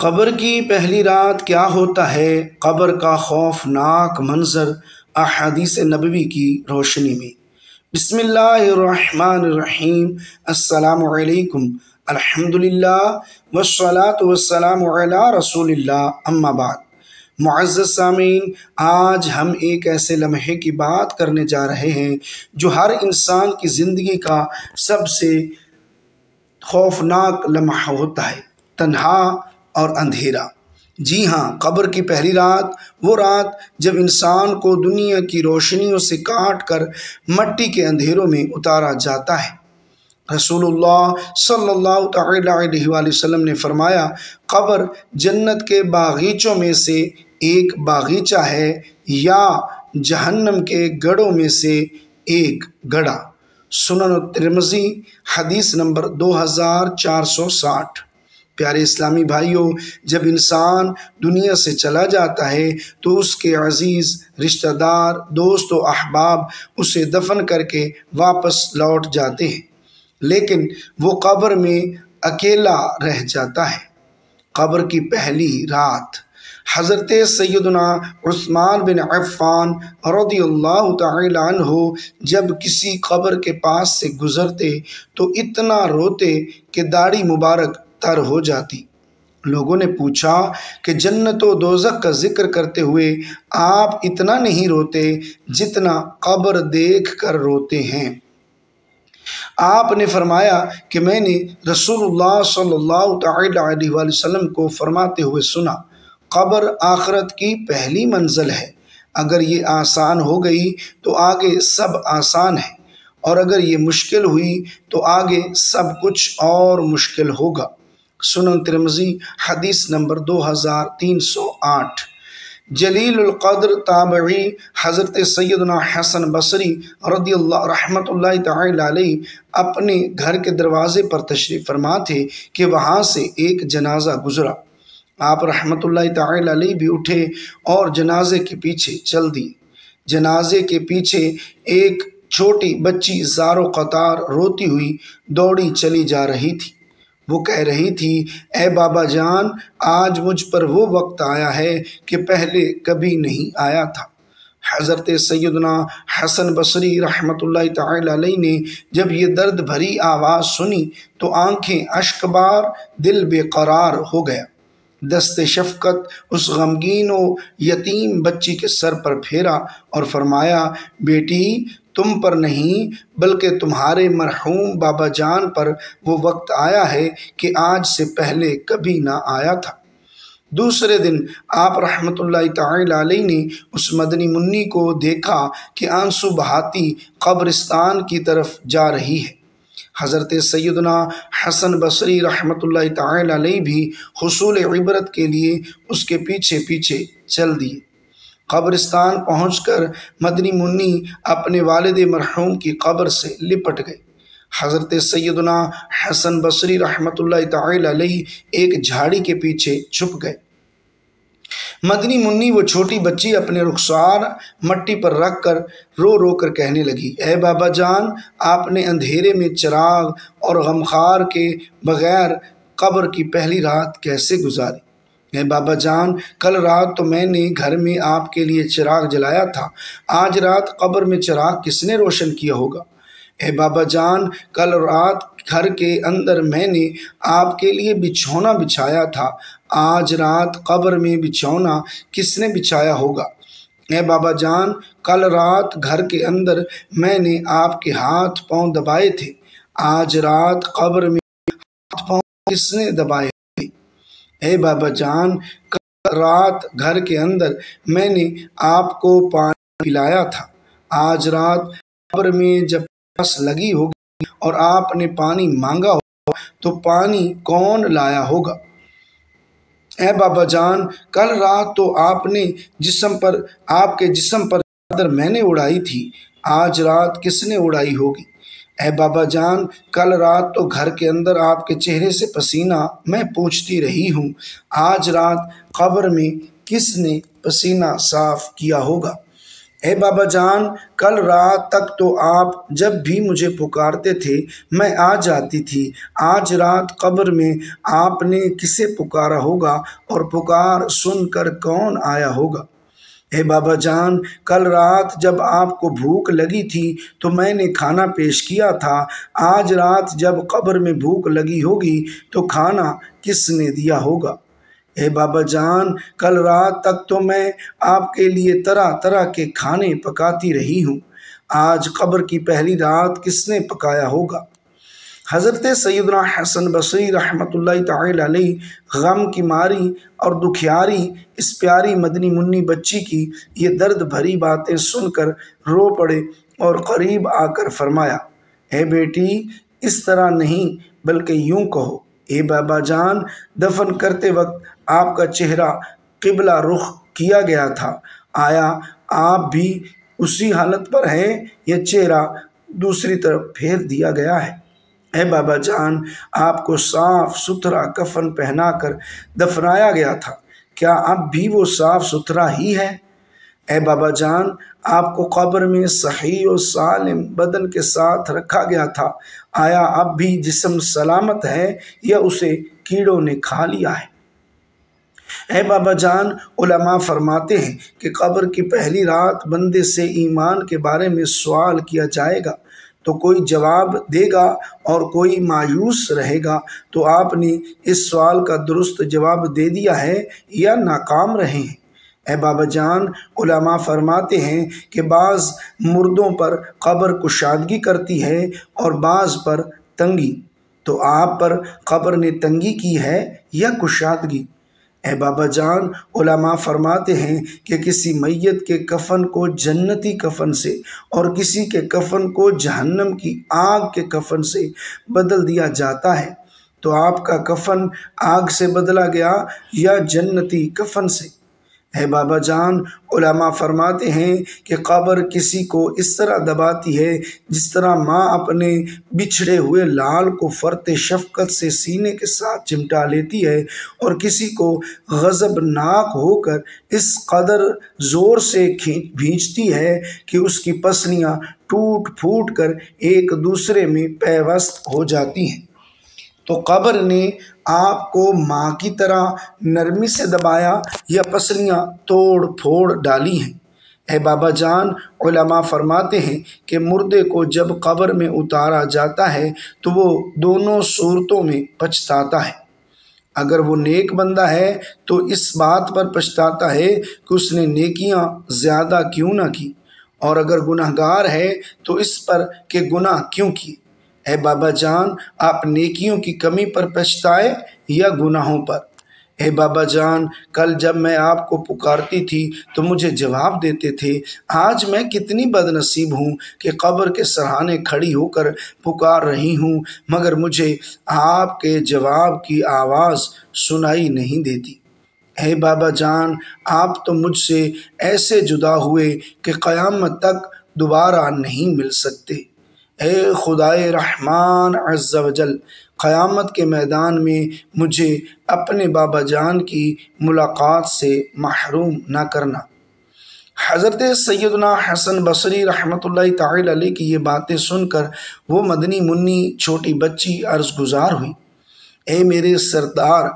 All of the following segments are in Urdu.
قبر کی پہلی رات کیا ہوتا ہے؟ قبر کا خوفناک منظر احادیث نبوی کی روشنی میں۔ بسم اللہ الرحمن الرحیم۔ السلام علیکم، الحمدللہ والصلاة والسلام علی رسول اللہ، اما بعد۔ معزز سامعین، آج ہم ایک ایسے لمحے کی بات کرنے جا رہے ہیں جو ہر انسان کی زندگی کا سب سے خوفناک لمحہ ہوتا ہے، تنہا اور اندھیرا۔ جی ہاں، قبر کی پہلی رات، وہ رات جب انسان کو دنیا کی روشنیوں سے کاٹ کر مٹی کے اندھیروں میں اتارا جاتا ہے۔ رسول اللہ صلی اللہ تعالی علیہ وآلہ وسلم نے فرمایا، قبر جنت کے باغیچوں میں سے ایک باغیچہ ہے یا جہنم کے گڑھوں میں سے ایک گڑھا۔ سنن ترمذی، حدیث نمبر 2460۔ پیارے اسلامی بھائیوں، جب انسان دنیا سے چلا جاتا ہے تو اس کے عزیز رشتہ دار، دوست و احباب اسے دفن کر کے واپس لوٹ جاتے ہیں، لیکن وہ قبر میں اکیلا رہ جاتا ہے۔ قبر کی پہلی رات، حضرت سیدنا عثمان بن عفان رضی اللہ تعالی عنہ جب کسی قبر کے پاس سے گزرتے تو اتنا روتے کہ داڑھی مبارک تر ہو جاتی۔ لوگوں نے پوچھا کہ جنت و دوزخ کا ذکر کرتے ہوئے آپ اتنا نہیں روتے جتنا قبر دیکھ کر روتے ہیں۔ آپ نے فرمایا کہ میں نے رسول اللہ صلی اللہ تعالی علیہ وآلہ وسلم کو فرماتے ہوئے سنا، قبر آخرت کی پہلی منزل ہے، اگر یہ آسان ہو گئی تو آگے سب آسان ہے، اور اگر یہ مشکل ہوئی تو آگے سب کچھ اور مشکل ہوگا۔ سنن ترمذی، حدیث نمبر 2308۔ جلیل القدر تابعی حضرت سیدنا حسن بصری رضی اللہ رحمۃ اللہ تعالی علیہ اپنے گھر کے دروازے پر تشریف فرما تھے کہ وہاں سے ایک جنازہ گزرا۔ آپ رحمۃ اللہ تعالی علیہ بھی اٹھے اور جنازے کے پیچھے چل دیے۔ جنازے کے پیچھے ایک چھوٹی بچی زار و قطار روتی ہوئی دوڑی چلی جا رہی تھی۔ وہ کہہ رہی تھی، اے بابا جان، آج مجھ پر وہ وقت آیا ہے کہ پہلے کبھی نہیں آیا تھا۔ حضرت سیدنا حسن بصری رحمۃ اللہ تعالی علیہ نے جب یہ درد بھری آواز سنی تو آنکھیں اشک بار، دل بے قرار ہو گیا۔ دست شفقت اس غمگین و یتیم بچی کے سر پر پھیرا اور فرمایا، بیٹی، تم پر نہیں بلکہ تمہارے مرحوم بابا جان پر وہ وقت آیا ہے کہ آج سے پہلے کبھی نہ آیا تھا۔ دوسرے دن آپ رحمۃ اللہ تعالی علیہ نے اس مدنی منی کو دیکھا کہ آنسو بہاتی قبرستان کی طرف جا رہی ہے۔ حضرت سیدنا حسن بصری رحمۃ اللہ تعالی علیہ بھی حصول عبرت کے لیے اس کے پیچھے پیچھے چل دیے۔ قبرستان پہنچ کر مدنی منی اپنے والد مرحوم کی قبر سے لپٹ گئے۔ حضرت سیدنا حسن بصری رحمۃ اللہ تعالی علیہ ایک جھاڑی کے پیچھے چھپ گئے۔ مدنی منی وہ چھوٹی بچی اپنے رخسار مٹی پر رکھ کر رو کر کہنے لگی، اے بابا جان، آپ نے اندھیرے میں چراغ اور غمخار کے بغیر قبر کی پہلی رات کیسے گزاری؟ اے بابا جان، کل رات تو میں نے گھر میں آپ کے لیے چراغ جلایا تھا، آج رات قبر میں چراغ کس نے روشن کیا ہوگا؟ اے بابا جان، کل رات گھر کے اندر میں نے آپ کے لیے بچھونا بچھایا تھا، آج رات قبر میں بچھونا کس نے بچھایا ہوگا؟ اے بابا جان، کل رات گھر کے اندر میں نے آپ کے ہاتھ پاؤں دبائے تھے، آج رات قبر میں ہاتھ پاؤں کس نے دبائے؟ اے بابا جان، کل رات گھر کے اندر میں نے آپ کو پانی پلایا تھا، آج رات قبر میں جب پیاس لگی ہوگی اور آپ نے پانی مانگا ہوگا تو پانی کون لایا ہوگا؟ اے بابا جان، کل رات تو آپ کے جسم پر چادر میں نے اڑائی تھی، آج رات کس نے اڑائی ہوگی؟ اے بابا جان، کل رات تو گھر کے اندر آپ کے چہرے سے پسینہ میں پوچھتی رہی ہوں، آج رات قبر میں کس نے پسینہ صاف کیا ہوگا؟ اے بابا جان، کل رات تک تو آپ جب بھی مجھے پکارتے تھے میں آ جاتی تھی۔ آج رات قبر میں آپ نے کسے پکارا ہوگا اور پکار سن کر کون آیا ہوگا؟ اے بابا جان، کل رات جب آپ کو بھوک لگی تھی تو میں نے کھانا پیش کیا تھا۔ آج رات جب قبر میں بھوک لگی ہوگی تو کھانا کس نے دیا ہوگا؟ اے بابا جان، کل رات تک تو میں آپ کے لیے طرح طرح کے کھانے پکاتی رہی ہوں۔ آج قبر کی پہلی رات کس نے پکایا ہوگا؟ حضرت سیدنا حسن بصری رحمۃ اللہ تعالی علیہ غم کی ماری اور دکھیاری اس پیاری مدنی منی بچی کی یہ درد بھری باتیں سن کر رو پڑے اور قریب آ کر فرمایا، اے بیٹی، اس طرح نہیں بلکہ یوں کہو، اے بابا جان، دفن کرتے وقت آپ کا چہرہ قبلہ رخ کیا گیا تھا، آیا آپ بھی اسی حالت پر ہیں یا چہرہ دوسری طرف پھیر دیا گیا ہے؟ اے بابا جان، آپ کو صاف ستھرا کفن پہنا کر دفنایا گیا تھا، کیا اب بھی وہ صاف ستھرا ہی ہے؟ اے بابا جان، آپ کو قبر میں صحیح و سالم بدن کے ساتھ رکھا گیا تھا، آیا اب بھی جسم سلامت ہے یا اسے کیڑوں نے کھا لیا ہے؟ اے بابا جان، علماء فرماتے ہیں کہ قبر کی پہلی رات بندے سے ایمان کے بارے میں سوال کیا جائے گا تو کوئی جواب دے گا اور کوئی مایوس رہے گا، تو آپ نے اس سوال کا درست جواب دے دیا ہے یا ناکام رہے ہیں؟ اے بابا جان، علماء فرماتے ہیں کہ بعض مردوں پر قبر کشادگی کرتی ہے اور بعض پر تنگی، تو آپ پر قبر نے تنگی کی ہے یا کشادگی؟ اے بابا جان، علماء فرماتے ہیں کہ کسی میت کے کفن کو جنتی کفن سے اور کسی کے کفن کو جہنم کی آگ کے کفن سے بدل دیا جاتا ہے، تو آپ کا کفن آگ سے بدلا گیا یا جنتی کفن سے؟ اے بابا جان، علماء فرماتے ہیں کہ قبر کسی کو اس طرح دباتی ہے جس طرح ماں اپنے بچھڑے ہوئے لال کو فرط شفقت سے سینے کے ساتھ چمٹا لیتی ہے، اور کسی کو غضبناک ہو کر اس قدر زور سے بھینچتی ہے کہ اس کی پسلیاں ٹوٹ پھوٹ کر ایک دوسرے میں پیوست ہو جاتی ہیں۔ تو قبر نے آپ کو ماں کی طرح نرمی سے دبایا یا پسلیاں توڑ پھوڑ ڈالی ہیں؟ اے بابا جان، علماء فرماتے ہیں کہ مردے کو جب قبر میں اتارا جاتا ہے تو وہ دونوں صورتوں میں پچھتاتا ہے۔ اگر وہ نیک بندہ ہے تو اس بات پر پچھتاتا ہے کہ اس نے نیکیاں زیادہ کیوں نہ کی، اور اگر گناہ گار ہے تو اس پر کہ گناہ کیوں کیے۔ اے بابا جان، آپ نیکیوں کی کمی پر پچھتائے یا گناہوں پر؟ اے بابا جان، کل جب میں آپ کو پکارتی تھی تو مجھے جواب دیتے تھے، آج میں کتنی بد نصیب ہوں کہ قبر کے سرہانے کھڑی ہو کر پکار رہی ہوں، مگر مجھے آپ کے جواب کی آواز سنائی نہیں دیتی۔ اے بابا جان، آپ تو مجھ سے ایسے جدا ہوئے کہ قیامت تک دوبارہ نہیں مل سکتے۔ اے خدائے رحمان عز و جل، قیامت کے میدان میں مجھے اپنے بابا جان کی ملاقات سے محروم نہ کرنا۔ حضرت سیدنا حسن بصری رحمۃ اللہ تعالی علیہ کی یہ باتیں سن کر وہ مدنی منی چھوٹی بچی عرض گزار ہوئی، اے میرے سردار،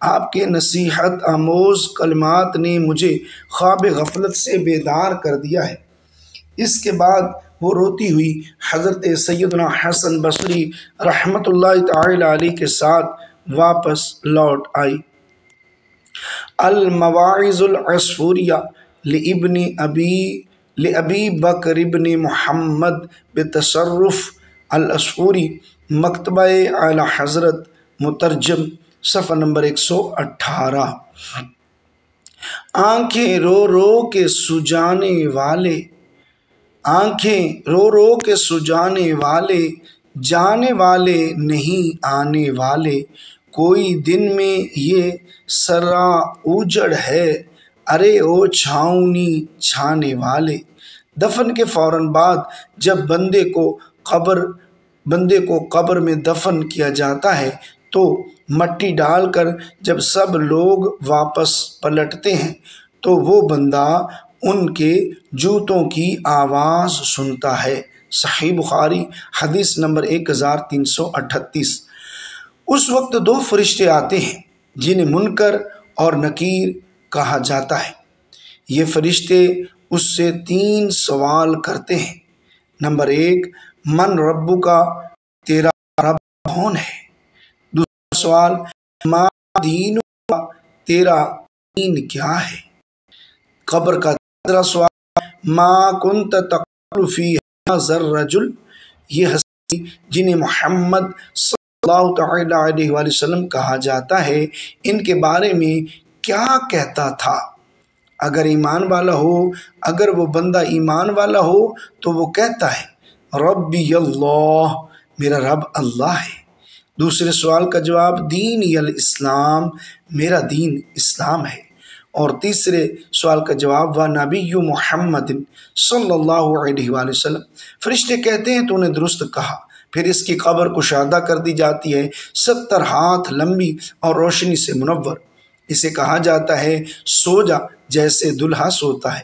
آپ کے نصیحت آموز کلمات نے مجھے خواب غفلت سے بیدار کر دیا ہے۔ اس کے بعد وہ روتی ہوئی حضرت سیدنا حسن بصری رحمۃ اللہ تعالی علیہ کے ساتھ واپس لوٹ آئی۔ المواعظ العصفوریہ لابی بکر ابن محمد بتصرف العصفوری، مکتبہ اعلیٰ حضرت، مترجم، صفحہ نمبر 118۔ آنکھیں رو رو کے سجانے والے، آنکھیں رو رو کے سجانے والے، جانے والے نہیں آنے والے، کوئی دن میں یہ سرا اوجڑ ہے، ارے او چھاؤنی چھانے والے۔ دفن کے فوراً بعد جب بندے کو قبر میں دفن کیا جاتا ہے تو مٹی ڈال کر جب سب لوگ واپس پلٹتے ہیں تو وہ بندہ ان کے جوتوں کی آواز سنتا ہے۔ صحیح بخاری حدیث نمبر 1338۔ اس وقت دو فرشتے آتے ہیں جنہیں منکر اور نکیر کہا جاتا ہے۔ یہ فرشتے اس سے 3 سوال کرتے ہیں۔ نمبر 1، من ربو کا، تیرا رب کون ہے؟ دوسرا سوال، ما دینو کا، تیرا دین کیا ہے؟ قبر کا تیسرا سوال، ما کنت تقول فی ھذا الرجل، یہ ہستی جنہیں محمد صلی اللہ تعالی علیہ وآلہ وسلم کہا جاتا ہے، ان کے بارے میں کیا کہتا تھا؟ اگر ایمان والا ہو، اگر وہ بندہ ایمان والا ہو تو وہ کہتا ہے ربی اللہ، میرا رب اللہ ہے۔ دوسرے سوال کا جواب، دینی الاسلام، میرا دین اسلام ہے۔ اور تیسرے سوال کا جواب، وَنَبِيُّ محمد صلی اللہ علیہ وآلہ وسلم۔ فرشتے کہتے ہیں تو نے درست کہا۔ پھر اس کی قبر کشادہ کر دی جاتی ہے، 70 ہاتھ لمبی اور روشنی سے منور۔ اسے کہا جاتا ہے سو جا جیسے دلہا سوتا ہے۔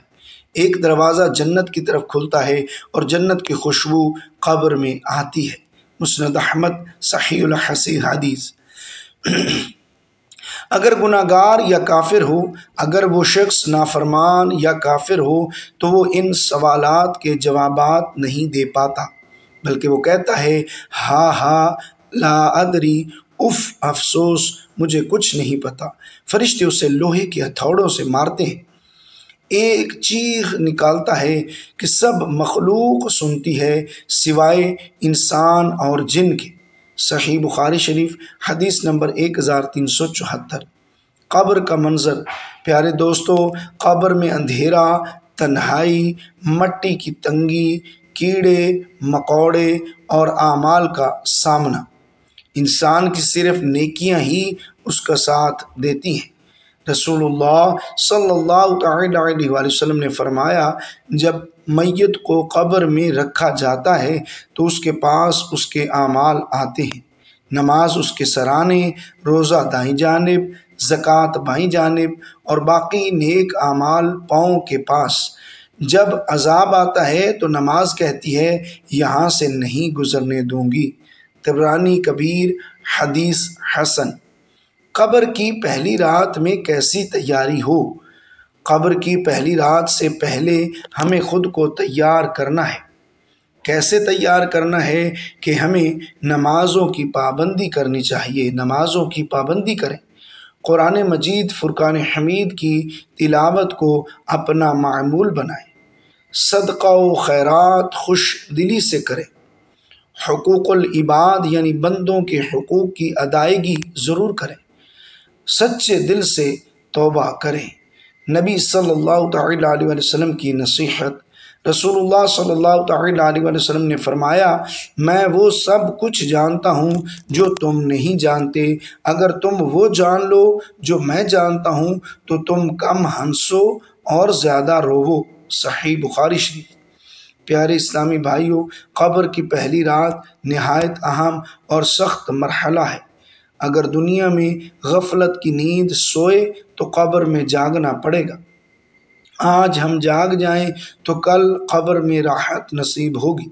ایک دروازہ جنت کی طرف کھلتا ہے اور جنت کی خوشبو قبر میں آتی ہے۔ مسند احمد صحیح الحدیث حدیث۔ اگر گناہگار یا کافر ہو، اگر وہ شخص نافرمان یا کافر ہو تو وہ ان سوالات کے جوابات نہیں دے پاتا، بلکہ وہ کہتا ہے ہا ہا لا ادری، اف افسوس، مجھے کچھ نہیں پتا۔ فرشتے اسے لوہے کے ہتھوڑوں سے مارتے ہیں، ایک چیخ نکالتا ہے کہ سب مخلوق سنتی ہے سوائے انسان اور جن کے۔ صحیح بخاری شریف حدیث نمبر 1374۔ قبر کا منظر، پیارے دوستو، قبر میں اندھیرا، تنہائی، مٹی کی تنگی، کیڑے مکوڑے اور اعمال کا سامنا۔ انسان کی صرف نیکیاں ہی اس کا ساتھ دیتی ہیں۔ رسول اللہ صلی اللہ تعالی علیہ وآلہ وسلم نے فرمایا، جب میت کو قبر میں رکھا جاتا ہے تو اس کے پاس اس کے اعمال آتے ہیں۔ نماز اس کے سرانے، روزہ دائیں جانب، زکوٰۃ بائیں جانب اور باقی نیک اعمال پاؤں کے پاس۔ جب عذاب آتا ہے تو نماز کہتی ہے یہاں سے نہیں گزرنے دوں گی۔ طبرانی کبیر حدیث حسن۔ قبر کی پہلی رات میں کیسی تیاری ہو؟ قبر کی پہلی رات سے پہلے ہمیں خود کو تیار کرنا ہے۔ کیسے تیار کرنا ہے کہ ہمیں نمازوں کی پابندی کرنی چاہیے، نمازوں کی پابندی کریں، قرآن مجید فرقان حمید کی تلاوت کو اپنا معمول بنائیں، صدقہ و خیرات خوش دلی سے کریں، حقوق العباد یعنی بندوں کے حقوق کی ادائیگی ضرور کریں، سچے دل سے توبہ کریں۔ نبی صلی اللہ تعالی علیہ وسلم کی نصیحت۔ رسول اللہ صلی اللہ تعالی علیہ وسلم نے فرمایا، میں وہ سب کچھ جانتا ہوں جو تم نہیں جانتے، اگر تم وہ جان لو جو میں جانتا ہوں تو تم کم ہنسو اور زیادہ روو۔ صحیح بخاری شریف۔ پیارے اسلامی بھائیوں، قبر کی پہلی رات نہایت اہم اور سخت مرحلہ ہے۔ اگر دنیا میں غفلت کی نیند سوئے تو قبر میں جاگنا پڑے گا۔ آج ہم جاگ جائیں تو کل قبر میں راحت نصیب ہوگی۔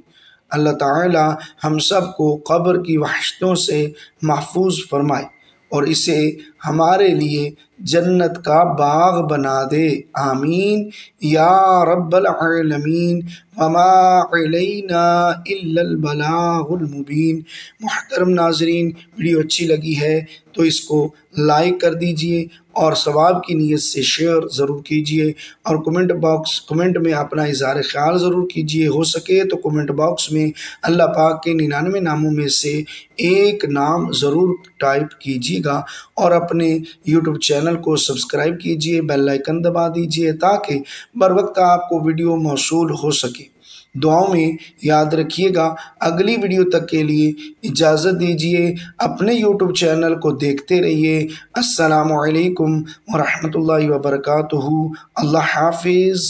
اللہ تعالی ہم سب کو قبر کی وحشتوں سے محفوظ فرمائے اور اسے ہمارے لیے جنت کا باغ بنا دے، آمین یا رب العالمین۔ وما علینا الا البلاغ المبین۔ محترم ناظرین، ویڈیو اچھی لگی ہے تو اس کو لائک کر دیجئے اور ثواب کی نیت سے شیئر ضرور کیجئے، اور کمنٹ میں اپنا اظہار خیال ضرور کیجئے۔ ہو سکے تو کمنٹ باکس میں اللہ پاک کے 99 ناموں میں سے ایک نام ضرور ٹائپ کیجئے گا، اور اپنے یوٹیوب چینل کو سبسکرائب کیجئے، بیل آئیکن دبا دیجئے تاکہ بر وقت آپ کو ویڈیو موصول ہو سکے۔ دعاؤں میں یاد رکھیے گا۔ اگلی ویڈیو تک کے لیے اجازت دیجیے، اپنے یوٹیوب چینل کو دیکھتے رہیے۔ السلام علیکم ورحمۃ اللہ وبرکاتہ۔ اللہ حافظ۔